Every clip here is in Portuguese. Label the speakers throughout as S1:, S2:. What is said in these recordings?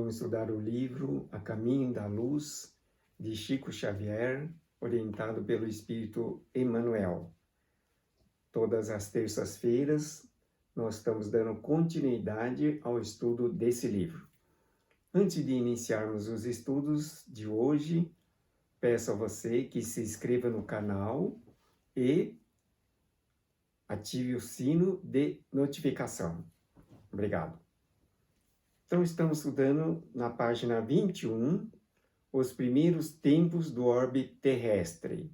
S1: Vamos estudar o livro A Caminho da Luz, de Chico Xavier, orientado pelo Espírito Emmanuel. Todas as terças-feiras, nós estamos dando continuidade ao estudo desse livro. Antes de iniciarmos os estudos de hoje, peço a você que se inscreva no canal e ative o sino de notificação. Obrigado. Então, estamos estudando na página 21, os primeiros tempos do orbe terrestre.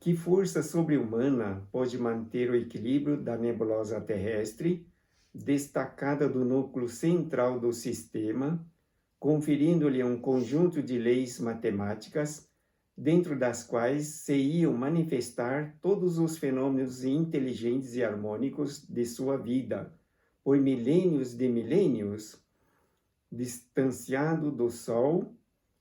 S1: Que força sobre-humana pode manter o equilíbrio da nebulosa terrestre, destacada do núcleo central do sistema, conferindo-lhe um conjunto de leis matemáticas, dentro das quais se iam manifestar todos os fenômenos inteligentes e harmônicos de sua vida, por milênios de milênios, distanciado do Sol,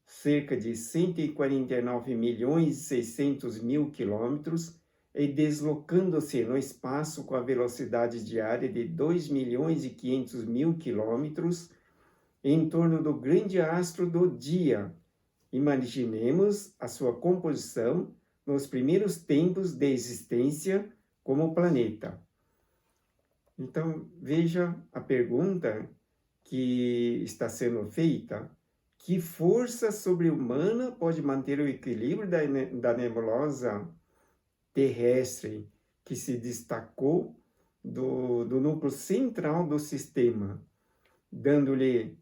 S1: cerca de 149.600.000 quilômetros, e deslocando-se no espaço com a velocidade diária de 2.500.000 quilômetros, em torno do grande astro do dia. Imaginemos a sua composição nos primeiros tempos de existência como planeta. Então, veja a pergunta que está sendo feita. Que força sobre-humana pode manter o equilíbrio da nebulosa terrestre que se destacou do núcleo central do sistema, dando-lhe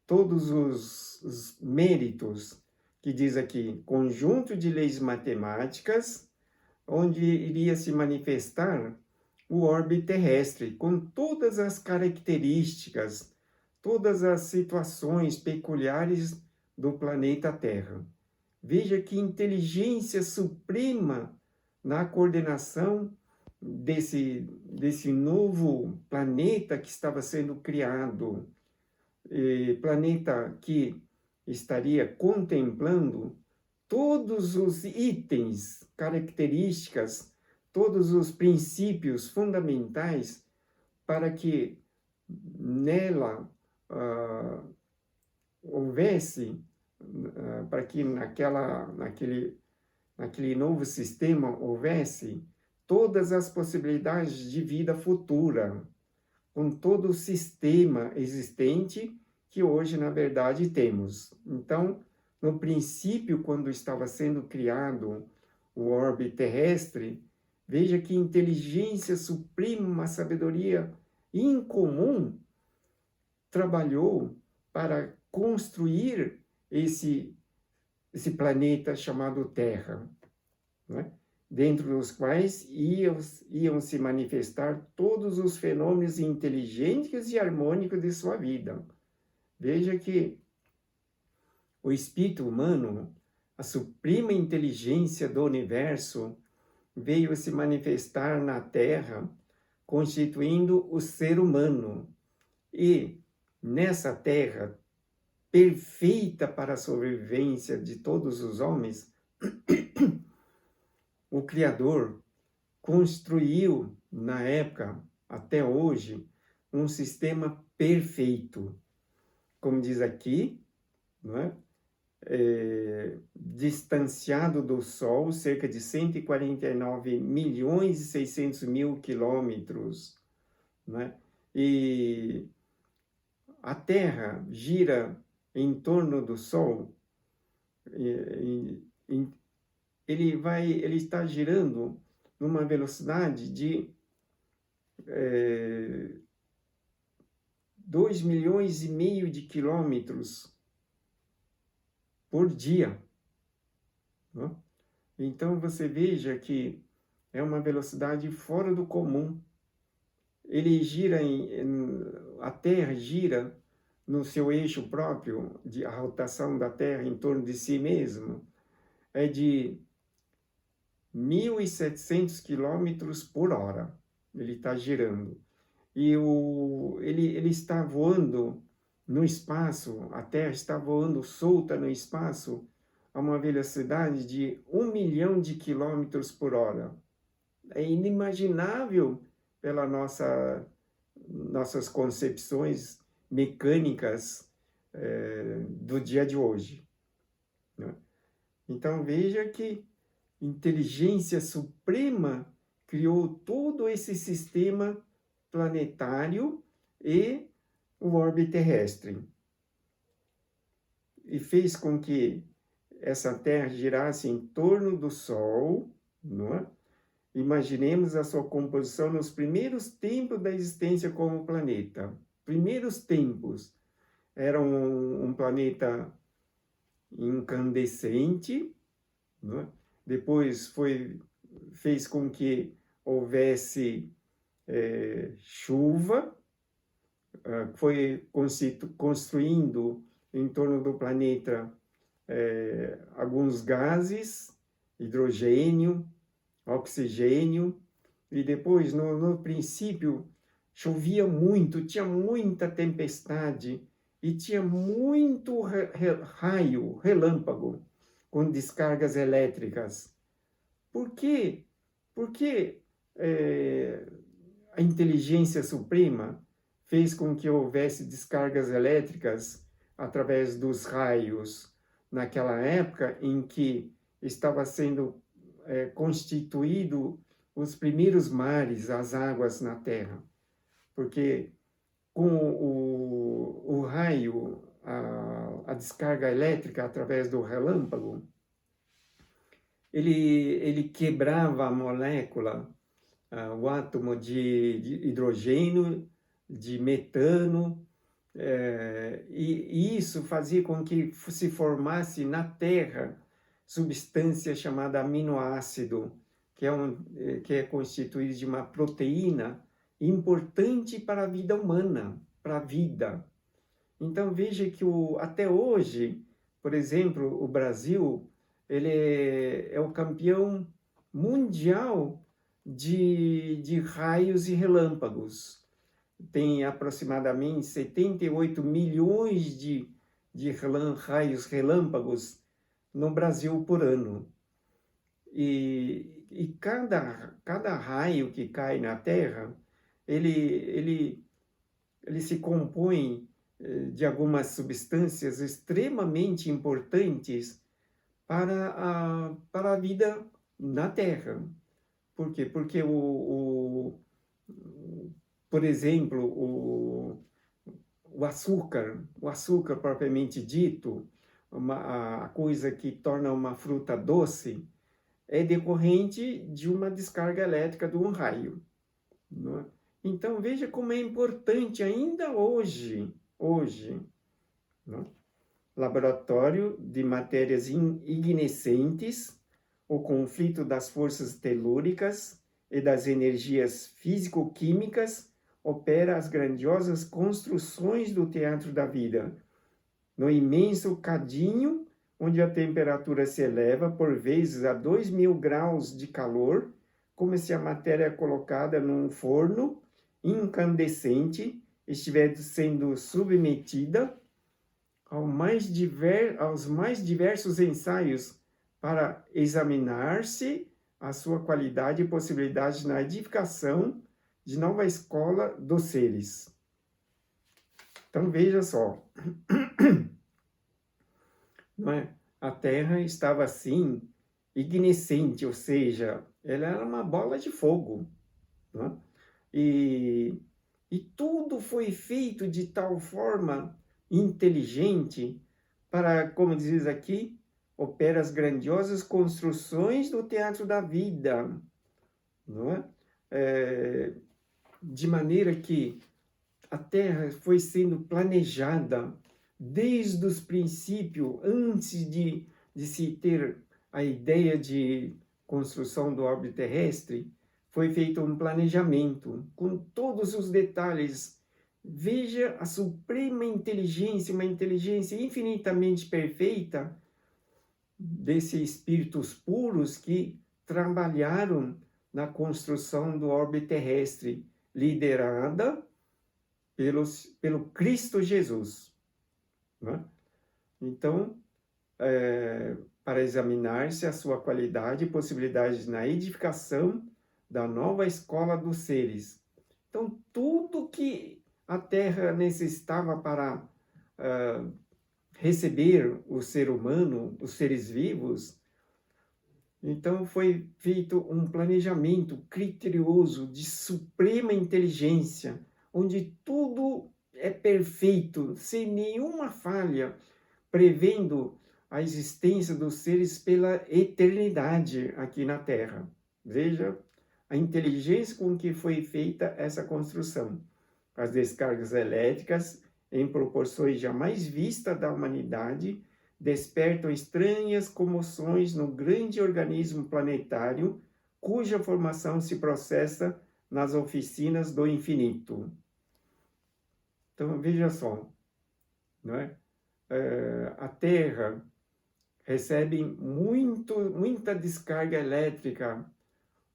S1: todos os méritos, que diz aqui, conjunto de leis matemáticas, onde iria se manifestar o orbe terrestre, com todas as características, todas as situações peculiares do planeta Terra. Veja que inteligência suprema na coordenação desse novo planeta que estava sendo criado, planeta que estaria contemplando todos os itens, características, todos os princípios fundamentais para que nela houvesse, para que naquele novo sistema houvesse todas as possibilidades de vida futura, com todo o sistema existente que hoje, na verdade, temos. Então, no princípio, quando estava sendo criado o orbe terrestre, veja que inteligência suprema, uma sabedoria incomum, trabalhou para construir esse planeta chamado Terra, né? Dentro dos quais iam se manifestar todos os fenômenos inteligentes e harmônicos de sua vida. Veja que o espírito humano, a suprema inteligência do universo, veio se manifestar na Terra, constituindo o ser humano. E nessa Terra, perfeita para a sobrevivência de todos os homens, o Criador construiu, na época, até hoje, um sistema perfeito. Como diz aqui, não é? Distanciado do Sol, cerca de 149.600.000 quilômetros, né? E a Terra gira em torno do Sol, ele está girando numa velocidade de 2,5 milhões de quilômetros por dia. Né? Então, você veja que é uma velocidade fora do comum. Ele gira, a Terra gira no seu eixo próprio, a rotação da Terra em torno de si mesmo, é de 1.700 quilômetros por hora. Ele está girando. E ele está voando no espaço, a Terra está voando solta no espaço a uma velocidade de 1 milhão de quilômetros por hora. É inimaginável pelas nossas concepções mecânicas do dia de hoje, né? Então veja que inteligência suprema criou todo esse sistema planetário e o orbe terrestre e fez com que essa Terra girasse em torno do Sol, não é? Imaginemos a sua composição nos primeiros tempos da existência como planeta. Primeiros tempos. Era um planeta incandescente, não é? Depois fez com que houvesse chuva, foi construindo em torno do planeta alguns gases, hidrogênio, oxigênio, e depois, no princípio, chovia muito, tinha muita tempestade e tinha muito raio, relâmpago, com descargas elétricas. Por quê? Porque a inteligência suprema fez com que houvesse descargas elétricas através dos raios, naquela época em que estava sendo constituído os primeiros mares, as águas na Terra. Porque com o raio, a descarga elétrica através do relâmpago, ele quebrava a molécula, o átomo de hidrogênio, de metano, e isso fazia com que se formasse na Terra substância chamada aminoácido, que é constituído de uma proteína importante para a vida humana, para a vida. Então veja que até hoje, por exemplo, o Brasil, ele é o campeão mundial de raios e relâmpagos. Tem aproximadamente 78 milhões de raios relâmpagos no Brasil por ano. E cada raio que cai na Terra, ele se compõe de algumas substâncias extremamente importantes para a vida na Terra. Por quê? Porque, por exemplo, o açúcar propriamente dito, a coisa que torna uma fruta doce, é decorrente de uma descarga elétrica de um raio, não é? Então veja como é importante ainda hoje, não é? Laboratório de matérias ignescentes, o conflito das forças telúricas e das energias físico-químicas opera as grandiosas construções do teatro da vida, no imenso cadinho, onde a temperatura se eleva por vezes a 2000 graus de calor, como se a matéria colocada num forno incandescente estivesse sendo submetida aos mais diversos ensaios para examinar-se a sua qualidade e possibilidade na edificação de nova escola dos seres. Então veja só, não é? A Terra estava assim, ignescente, ou seja, ela era uma bola de fogo, não é? E tudo foi feito de tal forma inteligente para, como diz aqui, opera as grandiosas construções do teatro da vida, não é? De maneira que a Terra foi sendo planejada desde os princípios, antes de se ter a ideia de construção do orbe terrestre, foi feito um planejamento com todos os detalhes. Veja a suprema inteligência, uma inteligência infinitamente perfeita desses espíritos puros que trabalharam na construção do orbe terrestre, liderada pelo Cristo Jesus, né? Então, para examinar-se a sua qualidade e possibilidades na edificação da nova escola dos seres. Então, tudo que a Terra necessitava para receber o ser humano, os seres vivos. Então foi feito um planejamento criterioso de suprema inteligência, onde tudo é perfeito, sem nenhuma falha, prevendo a existência dos seres pela eternidade aqui na Terra. Veja a inteligência com que foi feita essa construção. As descargas elétricas, em proporções jamais vistas da humanidade, despertam estranhas comoções no grande organismo planetário, cuja formação se processa nas oficinas do infinito. Então, veja só, não é? A Terra recebe muita descarga elétrica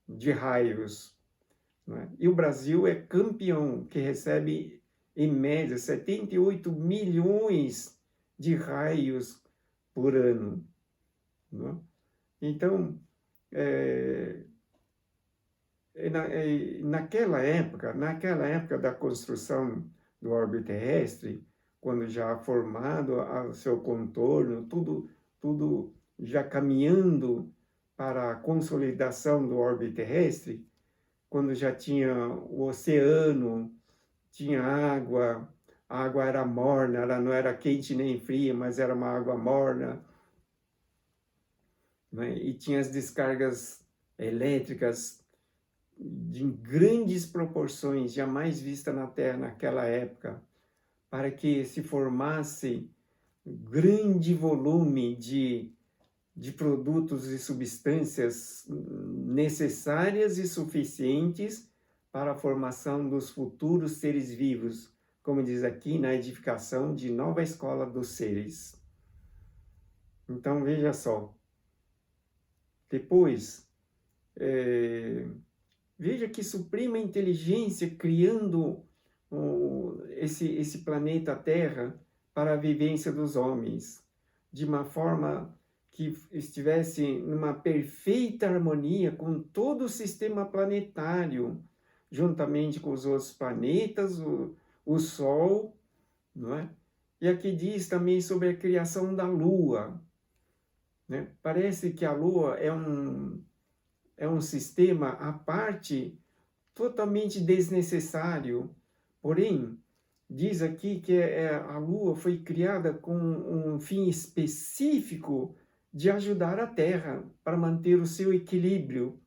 S1: de raios, não é? E o Brasil é campeão, que recebe, em média, 78 milhões de raios por ano. Não é? Então, naquela época da construção do orbe terrestre, quando já formado o seu contorno, tudo já caminhando para a consolidação do orbe terrestre, quando já tinha o oceano, tinha água, a água era morna, ela não era quente nem fria, mas era uma água morna, né? E tinha as descargas elétricas de grandes proporções, jamais vista na Terra naquela época, para que se formasse grande volume de produtos e substâncias necessárias e suficientes para a formação dos futuros seres vivos, como diz aqui, na edificação de nova escola dos seres. Então, veja só. Depois, veja que suprema inteligência criando esse planeta Terra para a vivência dos homens, de uma forma que estivesse numa perfeita harmonia com todo o sistema planetário, juntamente com os outros planetas, o Sol, não é? E aqui diz também sobre a criação da Lua, né? Parece que a Lua é um sistema à parte, totalmente desnecessário. Porém, diz aqui que a Lua foi criada com um fim específico de ajudar a Terra para manter o seu equilíbrio,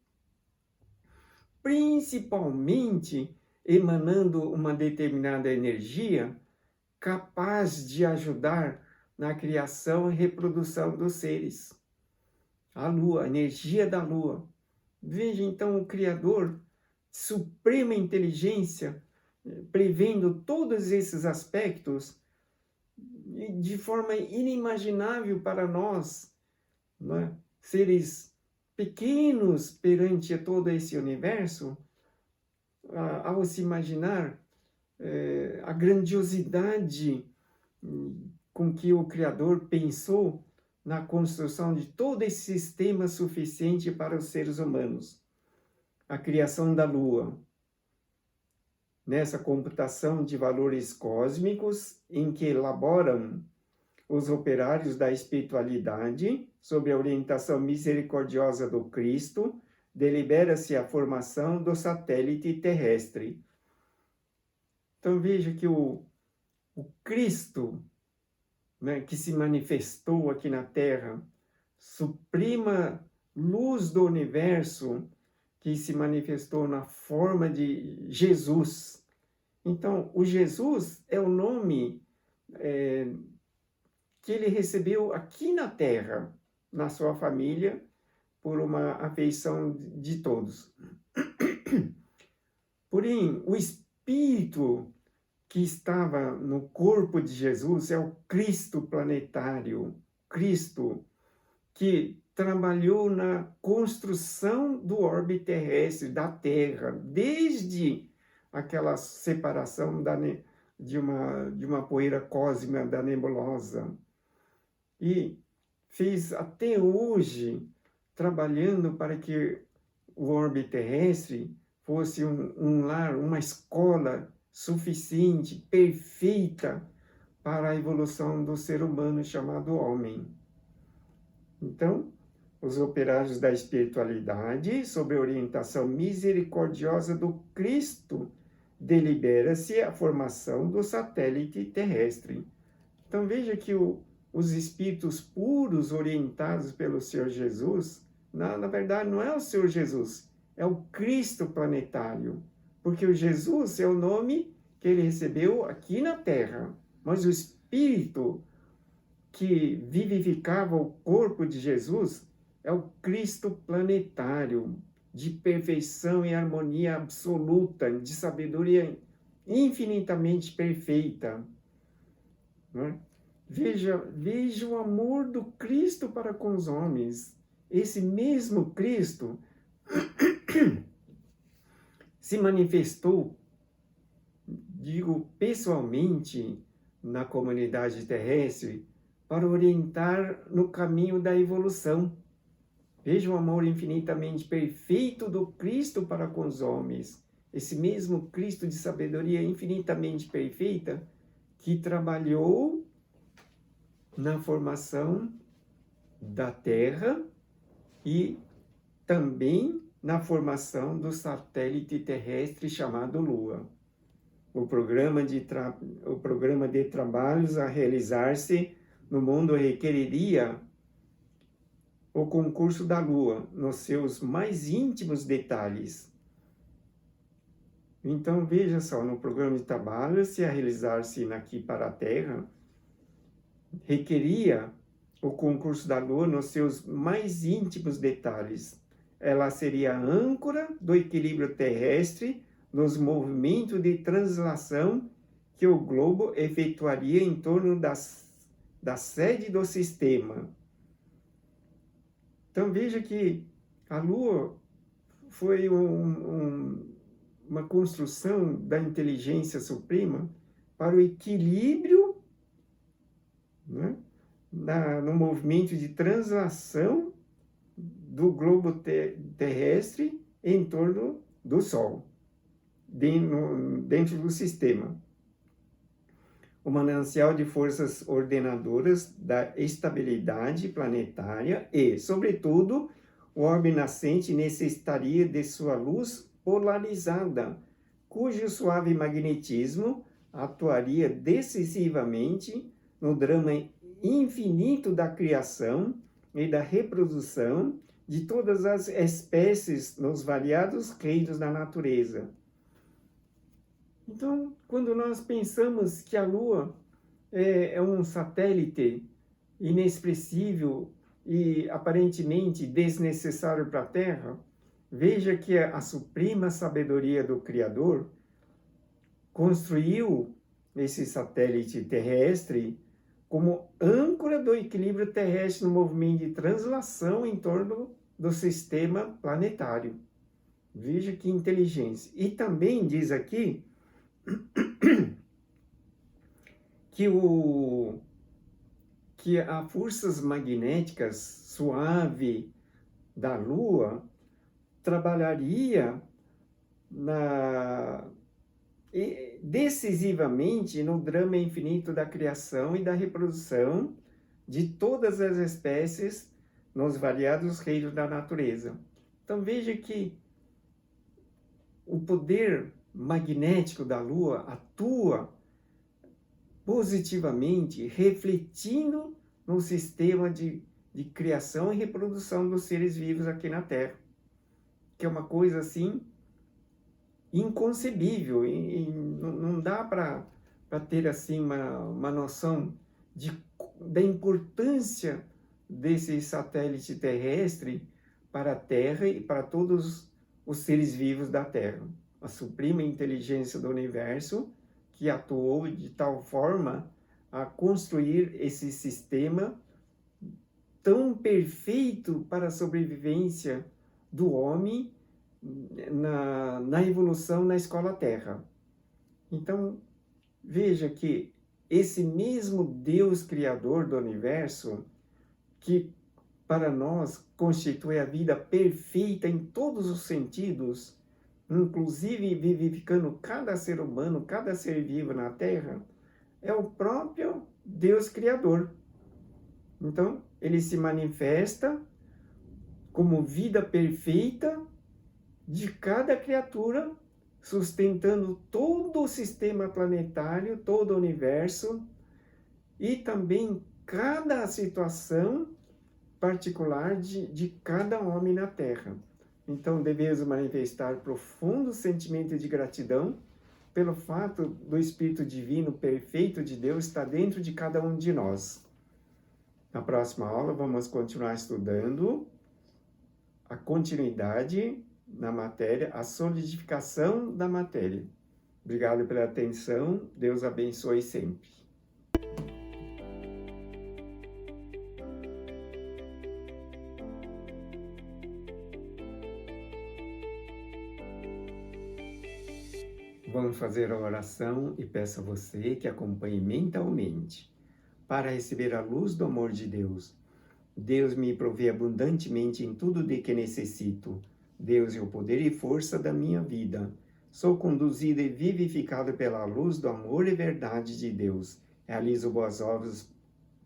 S1: principalmente emanando uma determinada energia capaz de ajudar na criação e reprodução dos seres. A Lua, a energia da Lua. Veja então o Criador, suprema inteligência, prevendo todos esses aspectos de forma inimaginável para nós, né? Seres pequenos perante todo esse universo, ao se imaginar a grandiosidade com que o Criador pensou na construção de todo esse sistema suficiente para os seres humanos. A criação da Lua, nessa computação de valores cósmicos em que elaboram os operários da espiritualidade, sob a orientação misericordiosa do Cristo, delibera-se a formação do satélite terrestre. Então veja que o Cristo, né, que se manifestou aqui na Terra, suprema luz do universo, que se manifestou na forma de Jesus. Então, o Jesus é o nome que ele recebeu aqui na Terra, na sua família, por uma afeição de todos. Porém, o Espírito que estava no corpo de Jesus é o Cristo planetário, Cristo que trabalhou na construção do orbe terrestre, da Terra, desde aquela separação de uma poeira cósmica da nebulosa. E fez até hoje, trabalhando para que o orbe terrestre fosse um lar, uma escola suficiente, perfeita, para a evolução do ser humano chamado homem. Então, os operários da espiritualidade, sob a orientação misericordiosa do Cristo, delibera-se a formação do satélite terrestre. Então veja que os espíritos puros orientados pelo Senhor Jesus, na verdade não é o Senhor Jesus, é o Cristo planetário, porque o Jesus é o nome que ele recebeu aqui na Terra, mas o Espírito que vivificava o corpo de Jesus é o Cristo planetário, de perfeição e harmonia absoluta, de sabedoria infinitamente perfeita. Né? Veja o amor do Cristo para com os homens. Esse mesmo Cristo se manifestou, digo, pessoalmente na comunidade terrestre para orientar no caminho da evolução. Veja o amor infinitamente perfeito do Cristo para com os homens. Esse mesmo Cristo de sabedoria infinitamente perfeita que trabalhou na formação da Terra e também na formação do satélite terrestre chamado Lua. O programa de trabalhos a realizar-se no mundo requeriria o concurso da Lua nos seus mais íntimos detalhes. Então, veja só, no programa de trabalhos a realizar-se aqui para a Terra, requeria o concurso da Lua nos seus mais íntimos detalhes. Ela seria a âncora do equilíbrio terrestre nos movimentos de translação que o globo efetuaria em torno da sede do sistema. Então veja que a Lua foi uma construção da inteligência suprema para o equilíbrio, né, no movimento de translação do globo terrestre em torno do Sol, dentro do sistema. O manancial de forças ordenadoras da estabilidade planetária e, sobretudo, o orbe nascente necessitaria de sua luz polarizada, cujo suave magnetismo atuaria decisivamente no drama infinito da criação e da reprodução de todas as espécies nos variados reinos da natureza. Então, quando nós pensamos que a Lua é um satélite inexpressível e aparentemente desnecessário para a Terra, veja que a suprema sabedoria do Criador construiu esse satélite terrestre como âncora do equilíbrio terrestre no movimento de translação em torno do sistema planetário. Veja que inteligência. E também diz aqui que as forças magnéticas suave da Lua trabalharia decisivamente no drama infinito da criação e da reprodução de todas as espécies nos variados reinos da natureza. Então veja que o poder magnético da Lua atua positivamente, refletindo no sistema de criação e reprodução dos seres vivos aqui na Terra, que é uma coisa assim inconcebível, e não dá para ter assim uma noção da importância desse satélite terrestre para a Terra e para todos os seres vivos da Terra. A suprema inteligência do universo que atuou de tal forma a construir esse sistema tão perfeito para a sobrevivência do homem na evolução na escola Terra. Então, veja que esse mesmo Deus Criador do universo, que para nós constitui a vida perfeita em todos os sentidos, inclusive vivificando cada ser humano, cada ser vivo na Terra, é o próprio Deus Criador. Então, ele se manifesta como vida perfeita de cada criatura, sustentando todo o sistema planetário, todo o universo, e também cada situação particular de cada homem na Terra. Então, devemos manifestar profundo sentimento de gratidão pelo fato do Espírito Divino perfeito de Deus estar dentro de cada um de nós. Na próxima aula, vamos continuar estudando a continuidade na matéria, a solidificação da matéria. Obrigado pela atenção. Deus abençoe sempre. Vamos fazer a oração e peço a você que acompanhe mentalmente. Para receber a luz do amor de Deus, Deus me provê abundantemente em tudo de que necessito. Deus é o poder e força da minha vida. Sou conduzido e vivificado pela luz do amor e verdade de Deus. Realizo boas obras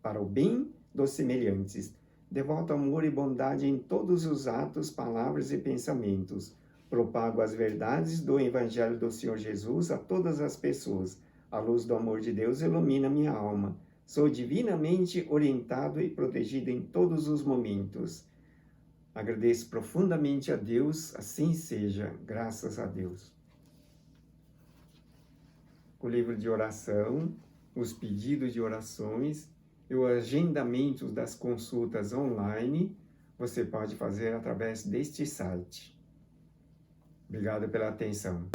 S1: para o bem dos semelhantes. Devoto amor e bondade em todos os atos, palavras e pensamentos. Propago as verdades do Evangelho do Senhor Jesus a todas as pessoas. A luz do amor de Deus ilumina minha alma. Sou divinamente orientado e protegido em todos os momentos. Agradeço profundamente a Deus, assim seja, graças a Deus. O livro de oração, os pedidos de orações e o agendamento das consultas online, você pode fazer através deste site. Obrigado pela atenção.